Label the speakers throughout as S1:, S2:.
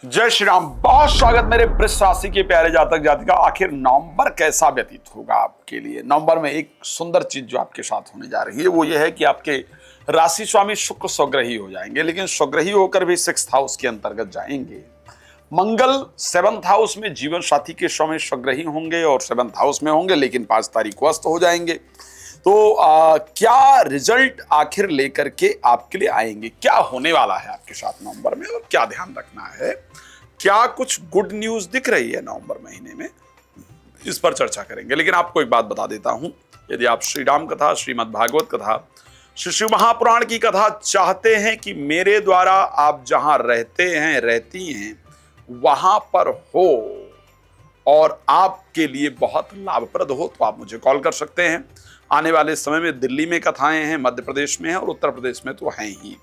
S1: जय श्री राम। बहुत स्वागत मेरे वृष राशि के प्यारे जातक जातिका। आखिर नवंबर कैसा व्यतीत होगा आपके लिए। नवंबर में एक सुंदर चीज जो आपके साथ होने जा रही है वो ये है कि आपके राशि स्वामी शुक्र स्वग्रही हो जाएंगे, लेकिन स्वग्रही होकर भी 6th हाउस के अंतर्गत जाएंगे। मंगल 7th हाउस में जीवन साथी के स्वामी स्वग्रही होंगे और 7th हाउस में होंगे, लेकिन 5 तारीख को अस्त हो जाएंगे। तो क्या रिजल्ट आखिर लेकर के आपके लिए आएंगे, क्या होने वाला है आपके साथ नवंबर में और क्या ध्यान रखना है, क्या कुछ गुड न्यूज दिख रही है नवंबर महीने में, इस पर चर्चा करेंगे। लेकिन आपको एक बात बता देता हूं, यदि आप श्री राम कथा, श्रीमद् भागवत कथा, श्री शिव महापुराण की कथा चाहते हैं कि मेरे द्वारा आप जहां रहते हैं, रहती हैं, वहां पर हो और आपके लिए बहुत लाभप्रद हो, तो आप मुझे कॉल कर सकते हैं। आने वाले समय में दिल्ली में कथाएं हैं, मध्य प्रदेश में हैं और उत्तर प्रदेश में तो हैं ही।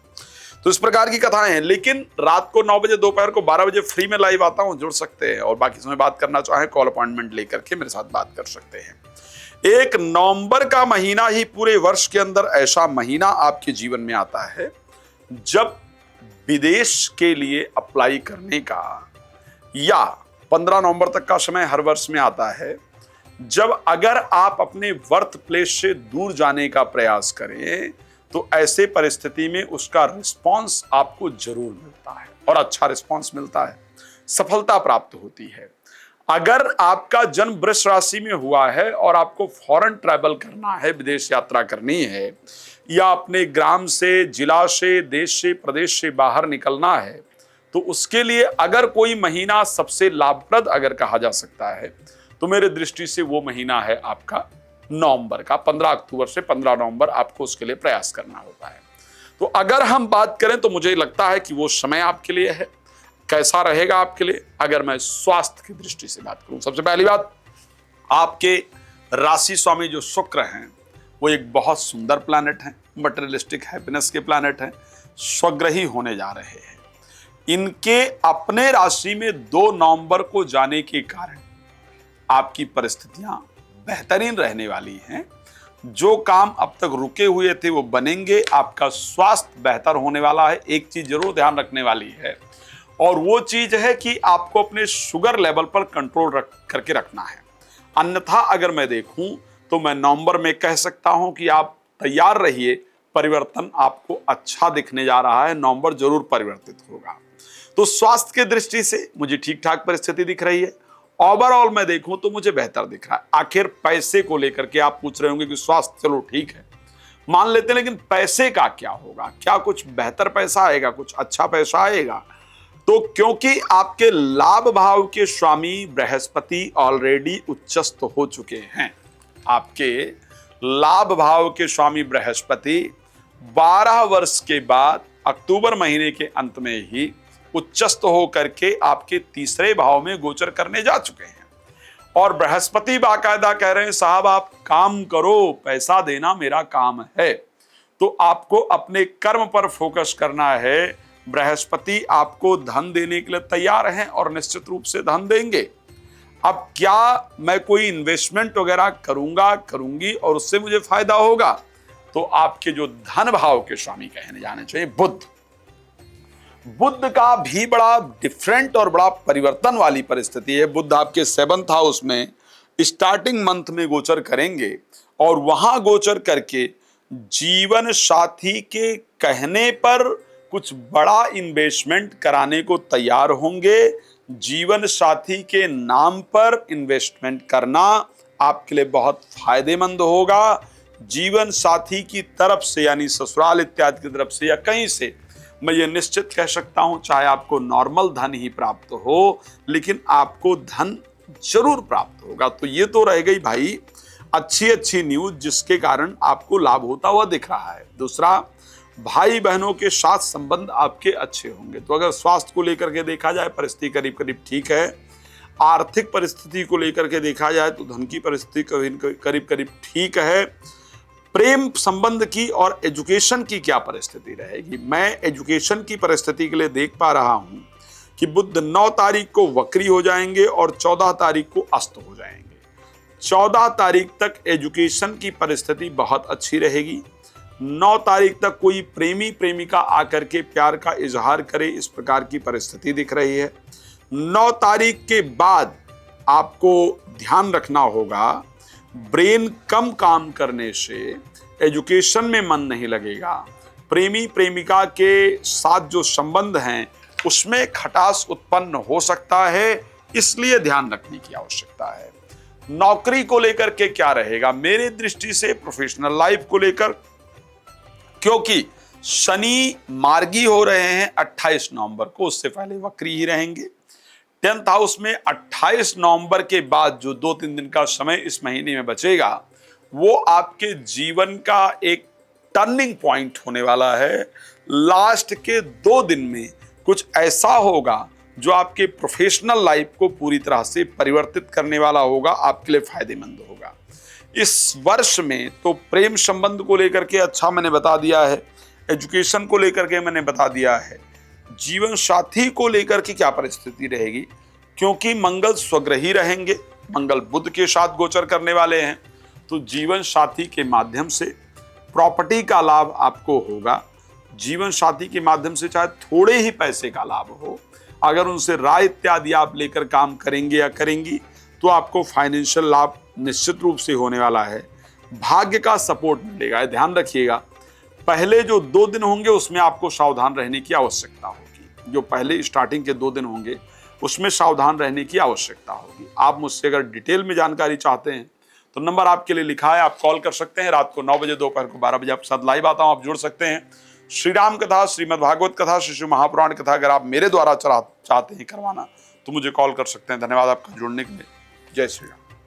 S1: तो इस प्रकार की कथाएं हैं, लेकिन रात को 9 बजे, दोपहर को 12 बजे फ्री में लाइव आता हूं, जुड़ सकते हैं। और बाकी समय बात करना चाहें, कॉल अपॉइंटमेंट लेकर के मेरे साथ बात कर सकते हैं। एक नवंबर का महीना ही पूरे वर्ष के अंदर ऐसा महीना आपके जीवन में आता है जब विदेश के लिए अप्लाई करने का, या 15 नवंबर तक का समय हर वर्ष में आता है जब अगर आप अपने बर्थ प्लेस से दूर जाने का प्रयास करें तो ऐसे परिस्थिति में उसका रिस्पांस आपको जरूर मिलता है और अच्छा रिस्पांस मिलता है, सफलता प्राप्त होती है। अगर आपका जन्म वृष राशि में हुआ है और आपको फॉरेन ट्रैवल करना है, विदेश यात्रा करनी है, या अपने ग्राम से, जिला से, देश से, प्रदेश से बाहर निकलना है, तो उसके लिए अगर कोई महीना सबसे लाभप्रद अगर कहा जा सकता है तो मेरे दृष्टि से वो महीना है आपका नवंबर का। 15 अक्टूबर से 15 नवंबर आपको उसके लिए प्रयास करना होता है। तो अगर हम बात करें तो मुझे लगता है कि वो समय आपके लिए है। कैसा रहेगा आपके लिए, अगर मैं स्वास्थ्य की दृष्टि से बात करूं, सबसे पहली बात, आपके राशि स्वामी जो शुक्र हैं वो एक बहुत सुंदर प्लैनेट है, मटेरियलिस्टिक हैप्पीनेस के प्लैनेट हैं, स्वग्रही होने जा रहे हैं। इनके अपने राशि में 2 नवंबर को जाने के कारण आपकी परिस्थितियां बेहतरीन रहने वाली हैं। जो काम अब तक रुके हुए थे वो बनेंगे। आपका स्वास्थ्य बेहतर होने वाला है। एक चीज जरूर ध्यान रखने वाली है और वो चीज है कि आपको अपने शुगर लेवल पर कंट्रोल करके रखना है। अन्यथा अगर मैं देखूं तो मैं नवंबर में कह सकता हूं कि आप तैयार रहिए, परिवर्तन आपको अच्छा दिखने जा रहा है। नवंबर जरूर परिवर्तित होगा। तो स्वास्थ्य की दृष्टि से मुझे ठीक ठाक परिस्थिति दिख रही है। ओवरऑल मैं देखूं तो मुझे बेहतर दिख रहा है। आखिर पैसे को लेकर के आप पूछ रहे होंगे कि स्वास्थ्य चलो ठीक है, मान लेते हैं, लेकिन पैसे का क्या होगा, क्या कुछ बेहतर पैसा आएगा, कुछ अच्छा पैसा आएगा? तो क्योंकि आपके लाभ भाव के स्वामी बृहस्पति ऑलरेडी उच्चस्थ हो चुके हैं। आपके लाभ भाव के स्वामी बृहस्पति 12 वर्ष के बाद अक्टूबर महीने के अंत में ही उच्चस्थ होकर के आपके 3रे भाव में गोचर करने जा चुके हैं। और बृहस्पति बाकायदा कह रहे हैं, साहब आप काम करो, पैसा देना मेरा काम है। तो आपको अपने कर्म पर फोकस करना है। बृहस्पति आपको धन देने के लिए तैयार हैं और निश्चित रूप से धन देंगे। अब क्या मैं कोई इन्वेस्टमेंट वगैरह करूंगी और उससे मुझे फायदा होगा, तो आपके जो धन भाव के स्वामी कहने जाने चाहिए बुध का भी बड़ा डिफरेंट और बड़ा परिवर्तन वाली परिस्थिति है। बुध आपके 7th हाउस में स्टार्टिंग मंथ में गोचर करेंगे और वहां गोचर करके जीवन साथी के कहने पर कुछ बड़ा इन्वेस्टमेंट कराने को तैयार होंगे। जीवन साथी के नाम पर इन्वेस्टमेंट करना आपके लिए बहुत फायदेमंद होगा। जीवन साथी की तरफ से, यानी ससुराल इत्यादि की तरफ से या कहीं से, मैं ये निश्चित कह सकता हूं, चाहे आपको नॉर्मल धन ही प्राप्त हो, लेकिन आपको धन जरूर प्राप्त होगा। तो ये तो रह गई भाई अच्छी न्यूज, जिसके कारण आपको लाभ होता हुआ दिख रहा है। दूसरा, भाई बहनों के साथ संबंध आपके अच्छे होंगे। तो अगर स्वास्थ्य को लेकर के देखा जाए, परिस्थिति करीब करीब ठीक है। आर्थिक परिस्थिति को लेकर के देखा जाए तो धन की परिस्थिति करीब करीब ठीक है। प्रेम संबंध की और एजुकेशन की क्या परिस्थिति रहेगी, मैं एजुकेशन की परिस्थिति के लिए देख पा रहा हूं कि बुध 9 तारीख को वक्री हो जाएंगे और 14 तारीख को अस्त हो जाएंगे। 14 तारीख तक एजुकेशन की परिस्थिति बहुत अच्छी रहेगी। 9 तारीख तक कोई प्रेमी प्रेमिका आकर के प्यार का इजहार करे, इस प्रकार की परिस्थिति दिख रही है। 9 तारीख के बाद आपको ध्यान रखना होगा, ब्रेन कम काम करने से एजुकेशन में मन नहीं लगेगा, प्रेमी प्रेमिका के साथ जो संबंध हैं उसमें खटास उत्पन्न हो सकता है, इसलिए ध्यान रखने की आवश्यकता है। नौकरी को लेकर के क्या रहेगा मेरी दृष्टि से, प्रोफेशनल लाइफ को लेकर, क्योंकि शनि मार्गी हो रहे हैं 28 नवंबर को, उससे पहले वक्री ही रहेंगे। 10th हाउस में 28 नवंबर के बाद जो 2-3 दिन का समय इस महीने में बचेगा, वो आपके जीवन का एक टर्निंग पॉइंट होने वाला है। लास्ट के 2 दिन में कुछ ऐसा होगा जो आपके प्रोफेशनल लाइफ को पूरी तरह से परिवर्तित करने वाला होगा, आपके लिए फायदेमंद होगा। इस वर्ष में तो प्रेम संबंध को लेकर के अच्छा मैंने बता दिया है, एजुकेशन को लेकर के मैंने बता दिया है, जीवन साथी को लेकर के क्या परिस्थिति रहेगी, क्योंकि मंगल स्वग्रही रहेंगे, मंगल बुध के साथ गोचर करने वाले हैं, तो जीवन साथी के माध्यम से प्रॉपर्टी का लाभ आपको होगा। जीवन साथी के माध्यम से चाहे थोड़े ही पैसे का लाभ हो, अगर उनसे राय इत्यादि आप लेकर काम करेंगे या करेंगी तो आपको फाइनेंशियल लाभ निश्चित रूप से होने वाला है। भाग्य का सपोर्ट मिलेगा, ध्यान रखिएगा। पहले जो 2 दिन होंगे उसमें आपको सावधान रहने की आवश्यकता होगी, जो पहले स्टार्टिंग के 2 दिन होंगे उसमें सावधान रहने की आवश्यकता होगी। आप मुझसे अगर डिटेल में जानकारी चाहते हैं तो नंबर आपके लिए लिखा है, आप कॉल कर सकते हैं। रात को 9 बजे, दोपहर को 12 बजे आपके साथ लाइव आता हूं, आप जुड़ सकते हैं। श्री राम कथा, श्रीमद् भागवत कथा, शिशु महापुराण कथा अगर आप मेरे द्वारा चाहते हैं करवाना तो मुझे कॉल कर सकते हैं। धन्यवाद आपका जुड़ने के लिए। जय श्री राम।